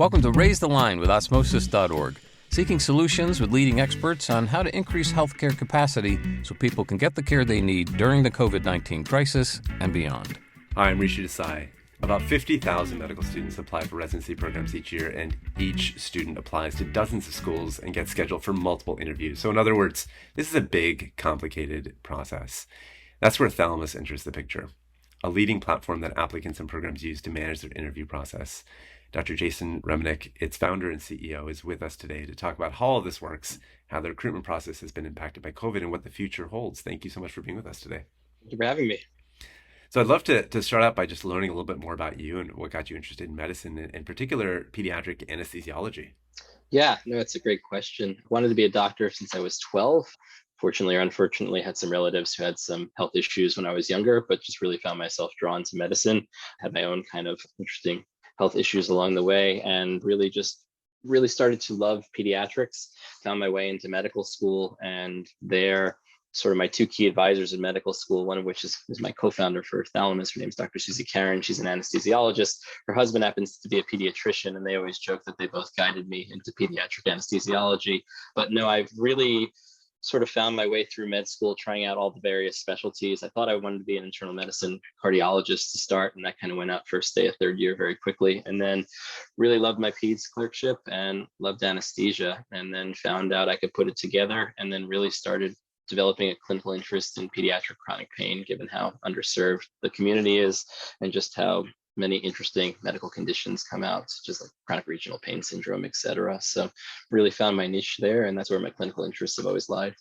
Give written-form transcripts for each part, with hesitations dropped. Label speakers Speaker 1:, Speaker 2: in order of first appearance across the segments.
Speaker 1: Welcome to Raise the Line with Osmosis.org, seeking solutions with leading experts on how to increase healthcare capacity so people can get the care they need during the COVID-19 crisis and beyond.
Speaker 2: Hi, I'm Rishi Desai. About 50,000 medical students apply for residency programs each year, and each student applies to dozens of schools and gets scheduled for multiple interviews. So in other words, this is a big, complicated process. That's where Thalamus enters the picture, a leading platform that applicants and programs use to manage their interview process. Dr. Jason Reminick, its founder and CEO, is with us today to talk about how all of this works, how the recruitment process has been impacted by COVID, and what the future holds. Thank you so much for being with us today.
Speaker 3: Thank you for having me.
Speaker 2: So I'd love to start out by just learning a little bit more about you and what got you interested in medicine, in particular pediatric anesthesiology.
Speaker 3: Yeah, no, it's a great question. I wanted to be a doctor since I was 12. Fortunately or unfortunately, had some relatives who had some health issues when I was younger, but just really found myself drawn to medicine. Had my own kind of interesting health issues along the way, and really started to love pediatrics. Found my way into medical school, and there sort of my two key advisors in medical school, one of which is my co-founder for Thalamus. Her name's Dr. Susie Karen. She's an anesthesiologist. Her husband happens to be a pediatrician, and they always joke that they both guided me into pediatric anesthesiology. But no, I've really sort of found my way through med school, trying out all the various specialties. I thought I wanted to be an internal medicine cardiologist to start, and that kind of went out first day of third year very quickly. And then really loved my peds clerkship and loved anesthesia, and then found out I could put it together, and then really started developing a clinical interest in pediatric chronic pain, given how underserved the community is and just how many interesting medical conditions come out, such as like chronic regional pain syndrome, et cetera. So really found my niche there, and that's where my clinical interests have always lied.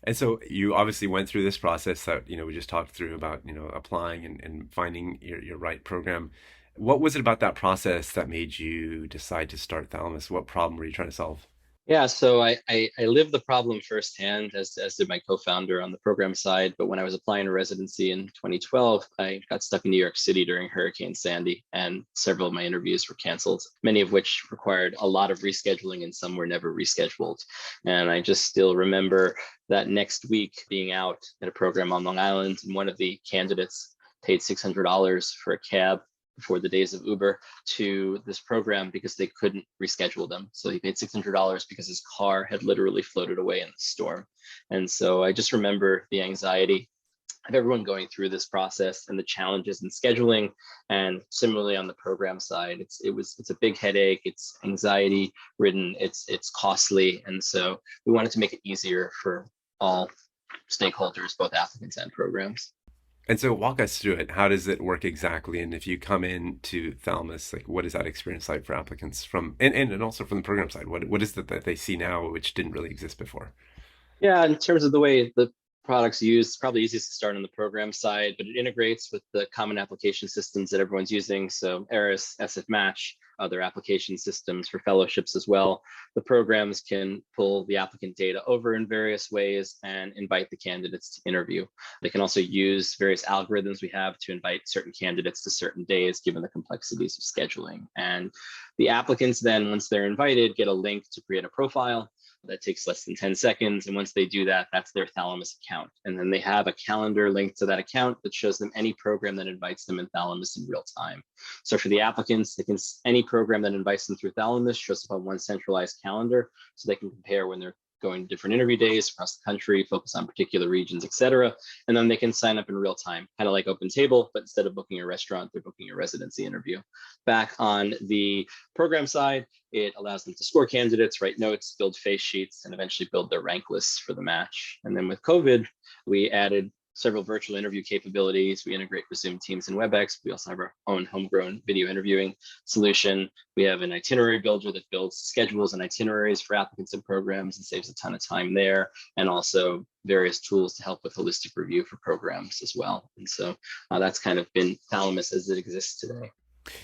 Speaker 2: And so you obviously went through this process that, we just talked through about, applying and finding your right program. What was it about that process that made you decide to start Thalamus? What problem were you trying to solve?
Speaker 3: Yeah, so I lived the problem firsthand, as did my co-founder on the program side. But when I was applying to residency in 2012, I got stuck in New York City during Hurricane Sandy, and several of my interviews were canceled, many of which required a lot of rescheduling, and some were never rescheduled. And I just still remember that next week being out at a program on Long Island, and one of the candidates paid $600 for a cab before the days of Uber to this program because they couldn't reschedule them. So he paid $600 because his car had literally floated away in the storm. And so I just remember the anxiety of everyone going through this process and the challenges in scheduling. And similarly on the program side, it's a big headache, it's anxiety ridden, it's costly. And so we wanted to make it easier for all stakeholders, both applicants and programs.
Speaker 2: And so walk us through it. How does it work exactly? And if you come into Thalamus, what is that experience like for applicants and also from the program side? What is it that they see now which didn't really exist before?
Speaker 3: Yeah, in terms of the way the product's used, it's probably easiest to start on the program side, but it integrates with the common application systems that everyone's using. So ERIS, SF Match, other application systems for fellowships as well. The programs can pull the applicant data over in various ways and invite the candidates to interview. They can also use various algorithms we have to invite certain candidates to certain days, given the complexities of scheduling. And the applicants then, once they're invited, get a link to create a profile. That takes less than 10 seconds. And once they do that, that's their Thalamus account. And then they have a calendar linked to that account that shows them any program that invites them in Thalamus in real time. So for the applicants, any program that invites them through Thalamus shows up on one centralized calendar, so they can compare when they're going to different interview days across the country, focus on particular regions, et cetera. And then they can sign up in real time, kind of like Open Table, but instead of booking a restaurant, they're booking a residency interview. Back on the program side, it allows them to score candidates, write notes, build face sheets, and eventually build their rank lists for the match. And then with COVID, we added several virtual interview capabilities. We integrate with Zoom, Teams, and WebEx. We also have our own homegrown video interviewing solution. We have an itinerary builder that builds schedules and itineraries for applicants and programs and saves a ton of time there, and also various tools to help with holistic review for programs as well. And so that's kind of been Thalamus as it exists today.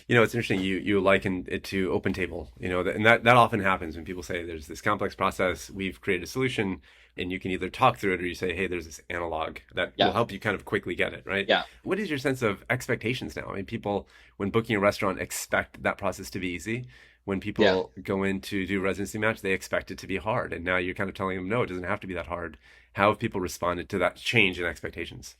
Speaker 2: It's interesting. You liken it to Open Table, and that often happens when people say there's this complex process, we've created a solution, and you can either talk through it or you say, hey, there's this analog that will help you kind of quickly get it, right?
Speaker 3: Yeah.
Speaker 2: What is your sense of expectations now? I mean, people, when booking a restaurant, expect that process to be easy. When people go in to do residency match, they expect it to be hard. And now you're kind of telling them, no, it doesn't have to be that hard. How have people responded to that change in expectations?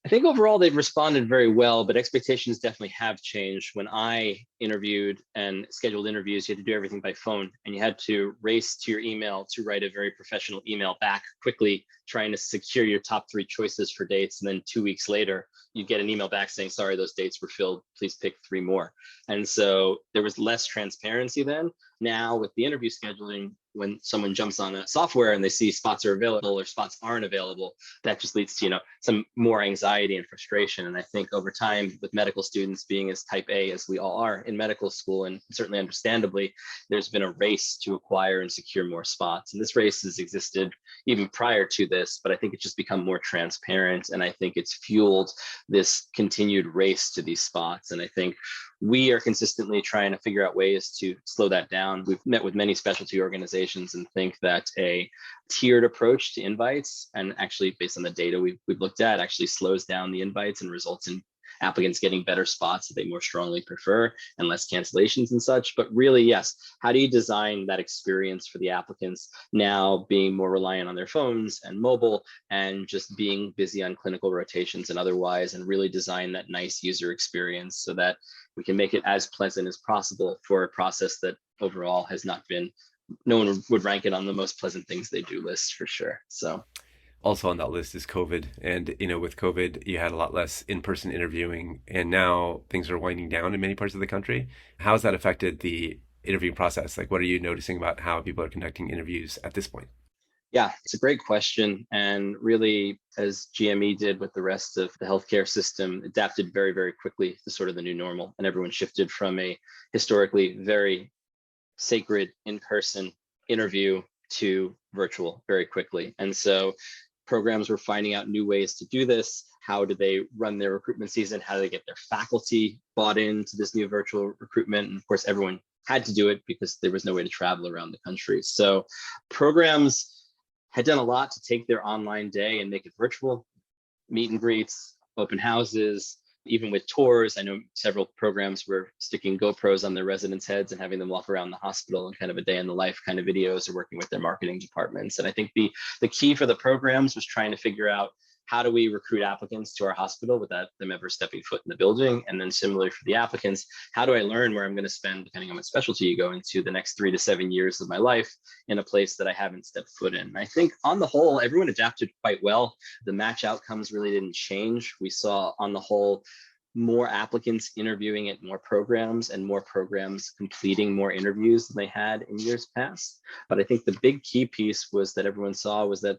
Speaker 3: I think overall they've responded very well, but expectations definitely have changed. When I interviewed and scheduled interviews, you had to do everything by phone and you had to race to your email to write a very professional email back quickly, trying to secure your top three choices for dates. And then 2 weeks later, you get an email back saying, sorry, those dates were filled. Please pick three more. And so there was less transparency then. Now with the interview scheduling, when someone jumps on a software and they see spots are available or spots aren't available, that just leads to, some more anxiety and frustration. And I think over time, with medical students being as type A as we all are in medical school, and certainly understandably, there's been a race to acquire and secure more spots. And this race has existed even prior to this, but I think it's just become more transparent. And I think it's fueled this continued race to these spots. And I think we are consistently trying to figure out ways to slow that down. We've met with many specialty organizations and think that a tiered approach to invites, and actually based on the data we've looked at, actually slows down the invites and results in applicants getting better spots that they more strongly prefer and less cancellations and such. But really, yes, how do you design that experience for the applicants now being more reliant on their phones and mobile and just being busy on clinical rotations and otherwise, and really design that nice user experience so that we can make it as pleasant as possible for a process that overall has not been, no one would rank it on the most pleasant things they do list for sure. So
Speaker 2: also on that list is COVID. And, with COVID, you had a lot less in-person interviewing, and now things are winding down in many parts of the country. How has that affected the interviewing process? Like, what are you noticing about how people are conducting interviews at this point?
Speaker 3: yeah, it's a great question. And really, as GME did with the rest of the healthcare system, adapted very, very quickly to sort of the new normal. And everyone shifted from a historically very sacred in-person interview to virtual very quickly. And so programs were finding out new ways to do this. How do they run their recruitment season? How do they get their faculty bought into this new virtual recruitment? And of course, everyone had to do it because there was no way to travel around the country. So programs had done a lot to take their online day and make it virtual, meet and greets, open houses, even with tours. I know several programs were sticking GoPros on their residents' heads and having them walk around the hospital and kind of a day in the life kind of videos, or working with their marketing departments. And I think the key for the programs was trying to figure out, how do we recruit applicants to our hospital without them ever stepping foot in the building? And then similarly for the applicants, how do I learn where I'm going to spend, depending on what specialty you go into, the next 3 to 7 years of my life in a place that I haven't stepped foot in? And I think on the whole, everyone adapted quite well. The match outcomes really didn't change. We saw on the whole more applicants interviewing at more programs and more programs completing more interviews than they had in years past. But I think the big key piece was that everyone saw was that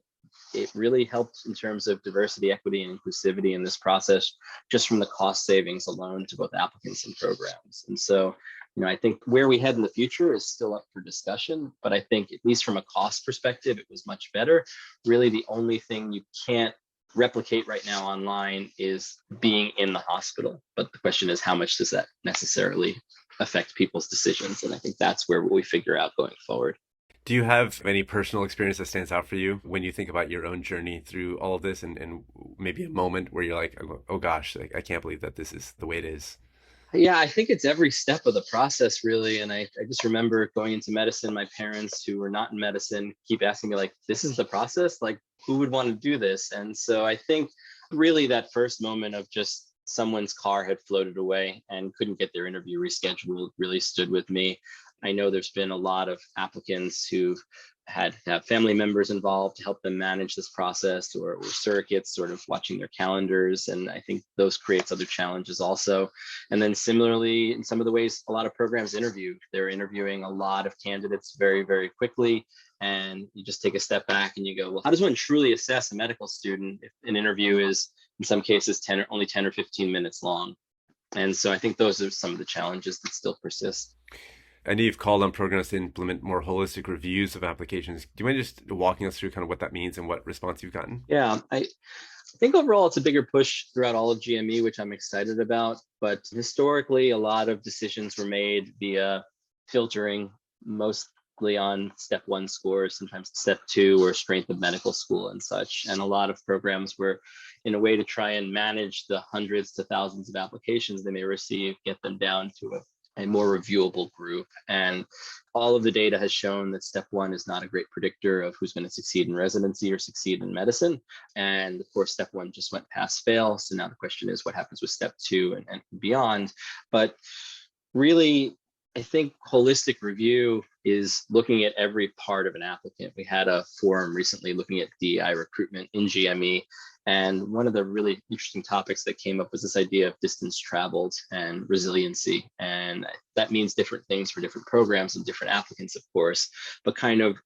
Speaker 3: it really helped in terms of diversity, equity, and inclusivity in this process, just from the cost savings alone to both applicants and programs. And so, I think where we head in the future is still up for discussion, but I think at least from a cost perspective, it was much better. Really, the only thing you can't replicate right now online is being in the hospital. But the question is, how much does that necessarily affect people's decisions? And I think that's where we figure out going forward.
Speaker 2: Do you have any personal experience that stands out for you when you think about your own journey through all of this, and maybe a moment where you're like, oh gosh, I can't believe that this is the way it is?
Speaker 3: Yeah, I think it's every step of the process, really. And I just remember going into medicine, my parents who were not in medicine keep asking me, like, this is the process? Like, who would want to do this? And so I think really that first moment of just someone's car had floated away and couldn't get their interview rescheduled really stood with me. I know there's been a lot of applicants who've had to have family members involved to help them manage this process, or surrogates sort of watching their calendars. And I think those creates other challenges also. And then similarly, in some of the ways a lot of programs interview, they're interviewing a lot of candidates very, very quickly. And you just take a step back and you go, well, how does one truly assess a medical student if an interview is in some cases only 10 or 15 minutes long? And so I think those are some of the challenges that still persist.
Speaker 2: I know you've called on programs to implement more holistic reviews of applications. Do you mind just walking us through kind of what that means and what response you've gotten?
Speaker 3: Yeah, I think overall it's a bigger push throughout all of GME, which I'm excited about. But historically, a lot of decisions were made via filtering, mostly on step 1 scores, sometimes step 2 or strength of medical school and such. And a lot of programs were, in a way to try and manage the hundreds to thousands of applications they may receive, get them down to a a more reviewable group. And all of the data has shown that step one is not a great predictor of who's going to succeed in residency or succeed in medicine. And of course, step one just went pass fail. So now the question is what happens with step two and beyond. But really, I think holistic review is looking at every part of an applicant. We had a forum recently looking at DEI recruitment in GME. And one of the really interesting topics that came up was this idea of distance traveled and resiliency. And that means different things for different programs and different applicants, of course, but kind of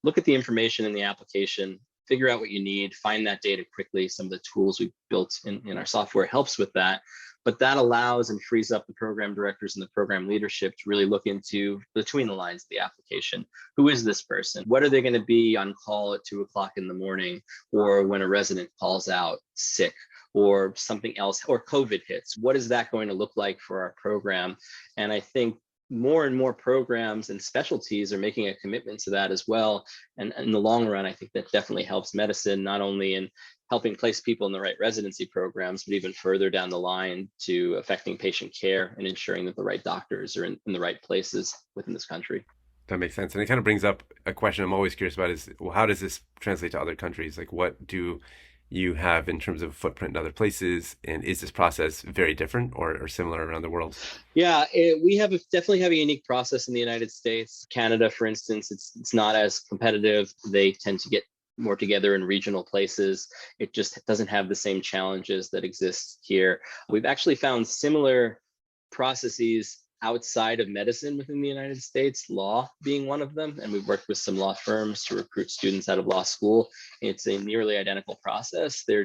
Speaker 3: look at the information in the application, figure out what you need, find that data quickly. Some of the tools we've built in our software helps with that. But that allows and frees up the program directors and the program leadership to really look into between the lines of the application. Who is this person? What are they going to be on call at 2 o'clock in the morning, or when a resident calls out sick, or something else, or COVID hits? What is that going to look like for our program? And I think more and more programs and specialties are making a commitment to that as well. And in the long run, I think that definitely helps medicine, not only in helping place people in the right residency programs, but even further down the line to affecting patient care and ensuring that the right doctors are in the right places within this country.
Speaker 2: That makes sense. And it kind of brings up a question I'm always curious about is, well, how does this translate to other countries? Like, what do you have in terms of footprint in other places? And is this process very different or similar around the world?
Speaker 3: Yeah, we definitely have a unique process in the United States. Canada, for instance, it's not as competitive. They tend to get more together in regional places. It just doesn't have the same challenges that exist here. We've actually found similar processes outside of medicine within the United States, law being one of them. And we've worked with some law firms to recruit students out of law school. It's a nearly identical process. There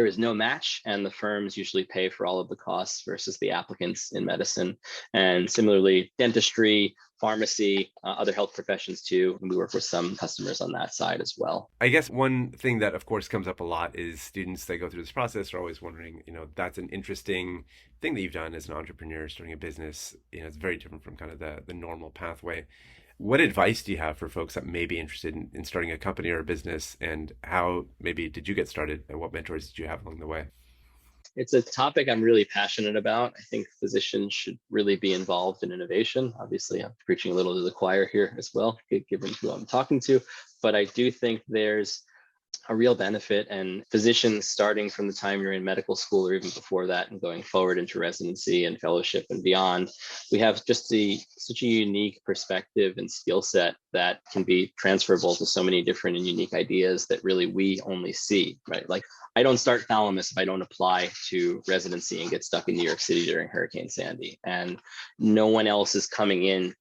Speaker 3: is no match, and the firms usually pay for all of the costs versus the applicants in medicine. And similarly, dentistry, pharmacy, other health professions too. And we work with some customers on that side as well.
Speaker 2: I guess one thing that, of course, comes up a lot is students that go through this process are always wondering, that's an interesting thing that you've done as an entrepreneur, starting a business. It's very different from kind of the normal pathway. What advice do you have for folks that may be interested in starting a company or a business, and how maybe did you get started, and what mentors did you have along the way?
Speaker 3: It's a topic I'm really passionate about. I think physicians should really be involved in innovation. Obviously, I'm preaching a little to the choir here as well, given who I'm talking to. But I do think there's a real benefit, and physicians starting from the time you're in medical school or even before that and going forward into residency and fellowship and beyond, we have just such a unique perspective and skill set that can be transferable to so many different and unique ideas that really we only see, right? Like, I don't start Thalamus if I don't apply to residency and get stuck in New York City during Hurricane Sandy. And no one else is coming in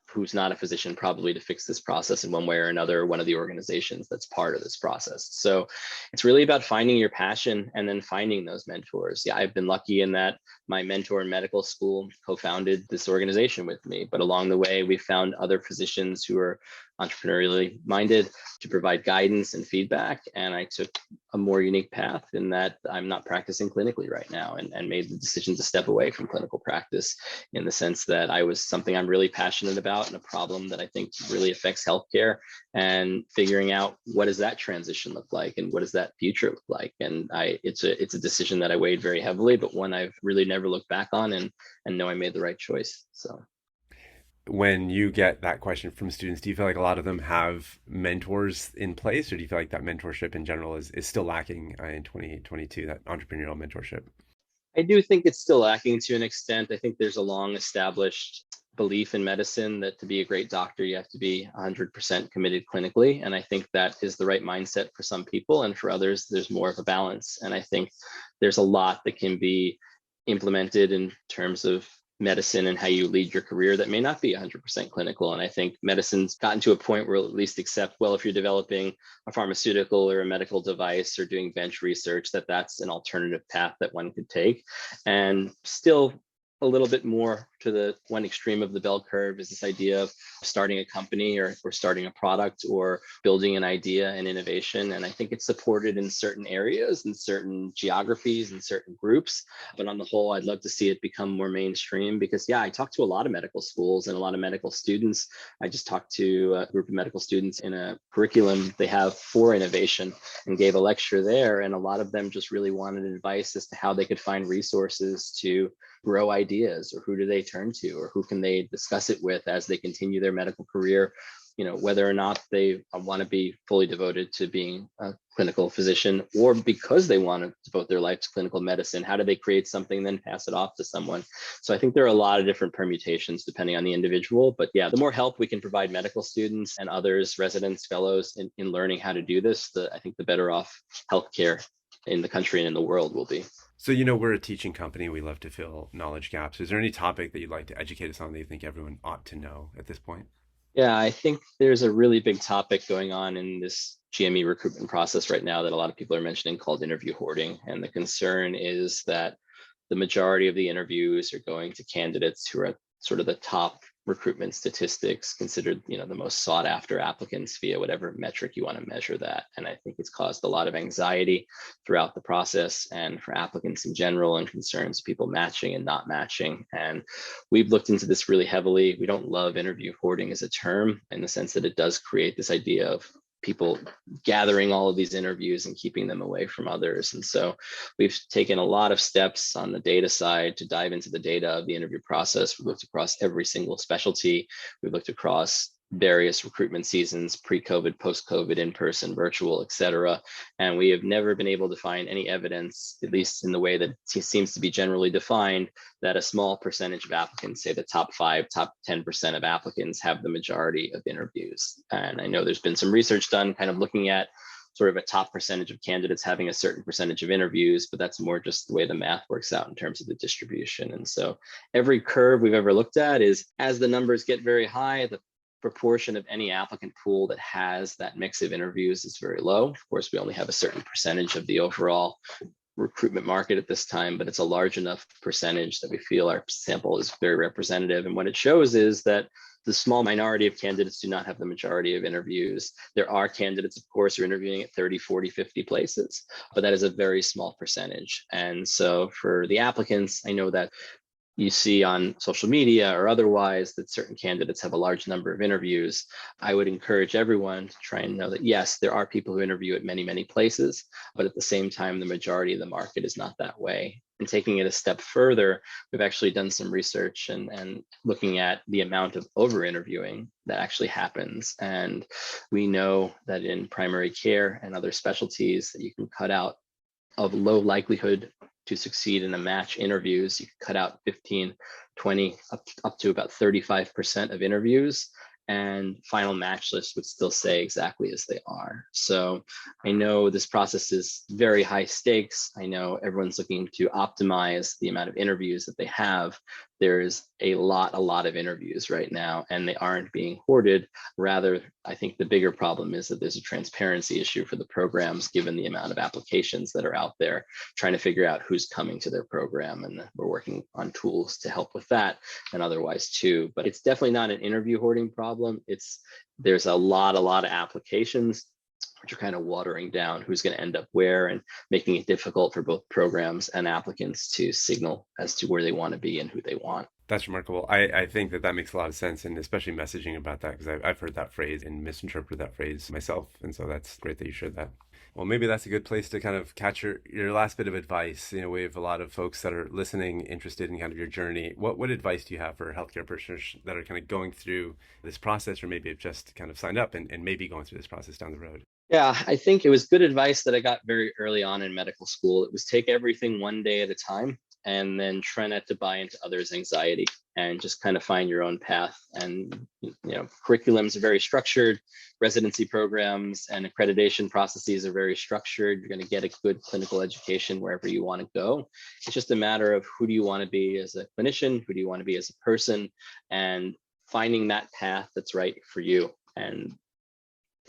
Speaker 3: who's not a physician probably to fix this process in one way or another, one of the organizations that's part of this process. So it's really about finding your passion and then finding those mentors. Yeah, I've been lucky in that my mentor in medical school co-founded this organization with me, but along the way, we found other physicians who are entrepreneurially minded to provide guidance and feedback. And I took a more unique path in that I'm not practicing clinically right now, and made the decision to step away from clinical practice, in the sense that I was something I'm really passionate about and a problem that I think really affects healthcare, and figuring out what does that transition look like and what does that future look like. And it's a decision that I weighed very heavily, but one I've really never looked back on, and know I made the right choice. So.
Speaker 2: When you get that question from students, do you feel like a lot of them have mentors in place, or do you feel like that mentorship in general is still lacking in 2022, that entrepreneurial mentorship?
Speaker 3: I do think it's still lacking to an extent. I think there's a long established belief in medicine that to be a great doctor, you have to be 100% committed clinically. And I think that is the right mindset for some people, and for others, there's more of a balance. And I think there's a lot that can be implemented in terms of medicine and how you lead your career that may not be 100% clinical. And I think medicine's gotten to a point where at least accept, well, if you're developing a pharmaceutical or a medical device or doing bench research, that's an alternative path that one could take. And still a little bit more to the one extreme of the bell curve is this idea of starting a company or starting a product or building an idea and innovation. And I think it's supported in certain areas and certain geographies and certain groups. But on the whole, I'd love to see it become more mainstream, because I talked to a lot of medical schools and a lot of medical students. I just talked to a group of medical students in a curriculum they have for innovation and gave a lecture there. And a lot of them just really wanted advice as to how they could find resources to grow ideas ideas, or who do they turn to, or who can they discuss it with as they continue their medical career, whether or not they want to be fully devoted to being a clinical physician, or because they want to devote their life to clinical medicine, how do they create something, then pass it off to someone? So I think there are a lot of different permutations depending on the individual. But yeah, the more help we can provide medical students and others, residents, fellows in learning how to do this, I think the better off healthcare in the country and in the world will be.
Speaker 2: So, we're a teaching company. We love to fill knowledge gaps. Is there any topic that you'd like to educate us on that you think everyone ought to know at this point?
Speaker 3: Yeah, I think there's a really big topic going on in this GME recruitment process right now that a lot of people are mentioning, called interview hoarding. And the concern is that the majority of the interviews are going to candidates who are at sort of the top recruitment statistics, considered, the most sought after applicants via whatever metric you want to measure that. And I think it's caused a lot of anxiety throughout the process and for applicants in general, and concerns people matching and not matching. And we've looked into this really heavily. We don't love interview hoarding as a term, in the sense that it does create this idea of people gathering all of these interviews and keeping them away from others. And so we've taken a lot of steps on the data side to dive into the data of the interview process. We've looked across every single specialty. We've looked across various recruitment seasons, pre-COVID, post-COVID, in-person, virtual, et cetera. And we have never been able to find any evidence, at least in the way that it seems to be generally defined, that a small percentage of applicants, say the top 5, top 10% of applicants, have the majority of interviews. And I know there's been some research done kind of looking at sort of a top percentage of candidates having a certain percentage of interviews, but that's more just the way the math works out in terms of the distribution. And so every curve we've ever looked at is, as the numbers get very high, the proportion of any applicant pool that has that mix of interviews is very low. Of course, we only have a certain percentage of the overall recruitment market at this time, but it's a large enough percentage that we feel our sample is very representative. And what it shows is that the small minority of candidates do not have the majority of interviews. There are candidates, of course, who are interviewing at 30, 40, 50 places, but that is a very small percentage. And so for the applicants, I know that you see on social media or otherwise that certain candidates have a large number of interviews. I would encourage everyone to try and know that, yes, there are people who interview at many, many places, but at the same time, the majority of the market is not that way. And taking it a step further, we've actually done some research and looking at the amount of over interviewing that actually happens. And we know that in primary care and other specialties that you can cut out of low likelihood to succeed in a match interviews. You can cut out 15, 20, up to about 35% of interviews, and final match lists would still say exactly as they are. So I know this process is very high stakes. I know everyone's looking to optimize the amount of interviews that they have. There's a lot of interviews right now, and they aren't being hoarded. Rather, I think the bigger problem is that there's a transparency issue for the programs, given the amount of applications that are out there, trying to figure out who's coming to their program. And we're working on tools to help with that and otherwise too. But it's definitely not an interview hoarding problem. There's a lot of applications, which are kind of watering down who's going to end up where and making it difficult for both programs and applicants to signal as to where they want to be and who they want.
Speaker 2: That's remarkable. I think that makes a lot of sense, and especially messaging about that, because I've heard that phrase and misinterpreted that phrase myself. And so that's great that you shared that. Well, maybe that's a good place to kind of catch your last bit of advice. We have a lot of folks that are listening, interested in kind of your journey. What advice do you have for healthcare practitioners that are kind of going through this process, or maybe have just kind of signed up and maybe going through this process down the road?
Speaker 3: Yeah, I think it was good advice that I got very early on in medical school. It was take everything one day at a time, and then try not to buy into others' anxiety, and just kind of find your own path. And curriculums are very structured. Residency programs and accreditation processes are very structured. You're going to get a good clinical education wherever you want to go. It's just a matter of who do you want to be as a clinician, who do you want to be as a person, and finding that path that's right for you. And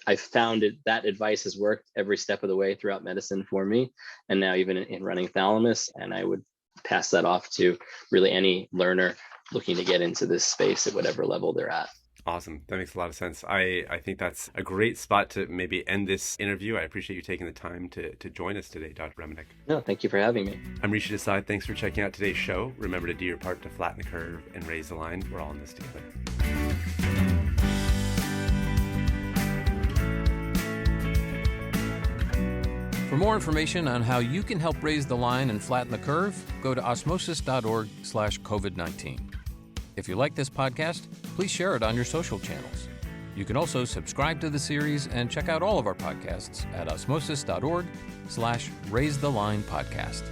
Speaker 3: I found that advice has worked every step of the way throughout medicine for me, and now even in running Thalamus. And I would pass that off to really any learner looking to get into this space at whatever level they're at.
Speaker 2: Awesome. That makes a lot of sense. I think that's a great spot to maybe end this interview. I appreciate you taking the time to join us today, Dr. Reminick.
Speaker 3: No, thank you for having me.
Speaker 2: I'm Rishi Desai. Thanks for checking out today's show. Remember to do your part to flatten the curve and raise the line. We're all in this together.
Speaker 1: For more information on how you can help raise the line and flatten the curve, go to osmosis.org/COVID-19. If you like this podcast, please share it on your social channels. You can also subscribe to the series and check out all of our podcasts at osmosis.org/raise the line podcast.